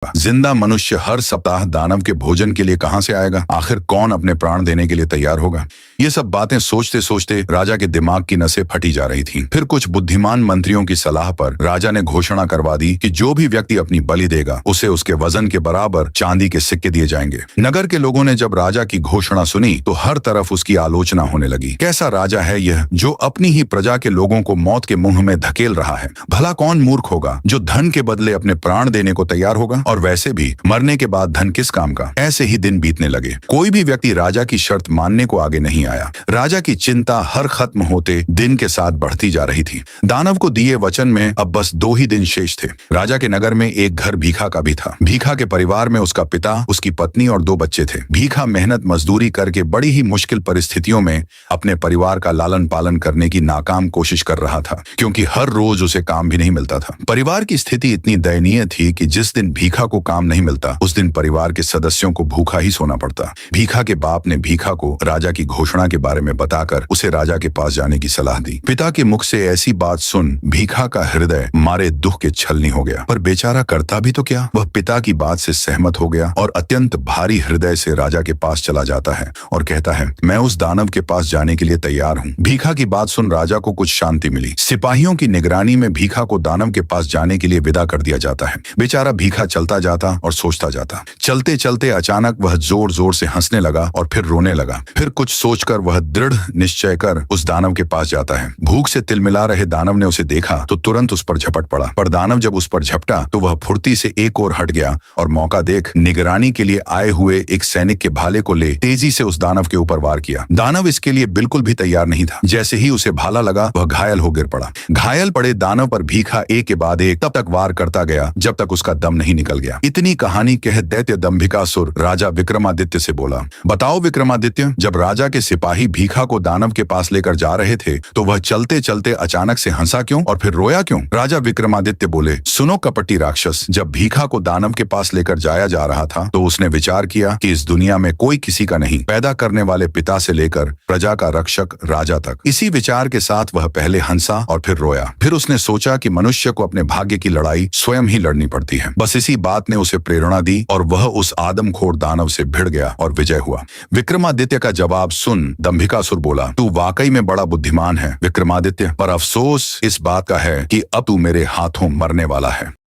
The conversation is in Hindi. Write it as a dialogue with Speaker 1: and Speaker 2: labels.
Speaker 1: होगा। जिंदा मनुष्य हर सप्ताह दानव के भोजन के लिए कहां से आएगा? आखिर कौन अपने प्राण देने के लिए तैयार होगा? ये सब बातें सोचते सोचते राजा के दिमाग की नसें फटी जा रही थीं। फिर कुछ बुद्धिमान मंत्रियों की सलाह पर राजा ने घोषणा करवा दी कि जो भी व्यक्ति अपनी बलि देगा उसे उसके वजन के बराबर चांदी के सिक्के दिए जाएंगे। नगर के लोगों ने जब राजा की घोषणा सुनी तो हर तरफ उसकी आलोचना होने लगी। कैसा राजा है यह जो अपनी ही प्रजा के लोगों को मौत के मुंह में धकेल रहा है? भला कौन मूर्ख होगा जो धन के बदले अपने प्राण देने को तैयार होगा? और वैसे भी मरने के बाद धन किस काम का? ऐसे ही दिन बीतने लगे। कोई भी व्यक्ति राजा की शर्त मानने को आगे नहीं आया। राजा की चिंता हर खत्म होते दिन के साथ बढ़ती जा रही थी। दानव को दिए वचन में अब बस 2 ही दिन शेष थे। राजा के नगर में एक घर भीखा का भी था। भीखा के परिवार में उसका पिता, उसकी पत्नी और 2 बच्चे थे। भीखा मेहनत मजदूरी करके बड़ी ही मुश्किल परिस्थितियों में अपने परिवार का लालन पालन करने की नाकाम कोशिश कर रहा था, क्योंकि हर रोज उसे काम भी नहीं मिलता था। परिवार की स्थिति इतनी दयनीय थी कि जिस दिन भीखा को काम नहीं मिलता उस दिन परिवार के सदस्यों को भूखा ही सोना पड़ता। भीखा के बाप ने भीखा को राजा की घोषणा के बारे में बताकर उसे राजा के पास जाने की सलाह दी। पिता के मुख से ऐसी बात सुन भीखा का हृदय मारे दुख के छलनी हो गया। पर बेचारा करता भी तो क्या? वह पिता की बात से सहमत हो गया और अत्यंत भारी हृदय से राजा के पास चला जाता है और कहता है, मैं उस दानव के पास जाने के लिए तैयार हूँ। भीखा की बात सुन राजा को कुछ शांति मिली। सिपाहियों की निगरानी में भीखा को दानव के पास जाने के लिए विदा कर दिया जाता है। बेचारा भीखा चलता जाता और सोचता जाता। चलते चलते अचानक वह जोर जोर से हंसने लगा और फिर रोने लगा। फिर कुछ सोचकर वह दृढ़ निश्चय कर उस दानव के पास जाता है। भूख से तिलमिला रहे दानव ने उसे देखा तो तुरंत उस पर झपट पड़ा। पर दानव जब उस पर झपटा तो वह फुर्ती से एक ओर हट गया और मौका देख निगरानी के लिए आए हुए एक सैनिक के भाले को ले तेजी से उस दानव के ऊपर वार किया। दानव इसके लिए बिल्कुल भी तैयार नहीं था। जैसे ही उसे भाला लगा वह घायल हो गिर पड़ा। घायल पड़े दानव पर भीखा एक के बाद एक तब तक वार करता गया जब तक उसका दम नहीं निकल गया। इतनी कहानी कह दैत्य दंभिकासुर राजा विक्रमादित्य से बोला, बताओ विक्रमादित्य, जब राजा के सिपाही भीखा को दानव के पास लेकर जा रहे थे तो वह चलते चलते अचानक से हंसा क्यों और फिर रोया क्यों? राजा विक्रमादित्य बोले, सुनो कपटी राक्षस, जब भीखा को दानव के पास लेकर जाया जा रहा था तो उसने विचार किया कि इस दुनिया में कोई किसी का नहीं, पैदा करने वाले पिता से लेकर प्रजा का रक्षक राजा तक। इसी विचार के साथ वह पहले हंसा और फिर रोया। फिर उसने सोचा कि मनुष्य को अपने भाग्य की लड़ाई स्वयं ही लड़नी पड़ती है। बस इसी बात ने उसे प्रेरणा दी और वह उस आदमखोर दानव से भिड़ गया और विजय हुआ। विक्रमादित्य का जवाब सुन दंभिकासुर बोला, तू वाकई में बड़ा बुद्धिमान है विक्रमादित्य, पर अफसोस इस बात का है कि अब तू मेरे हाथों मरने वाला है।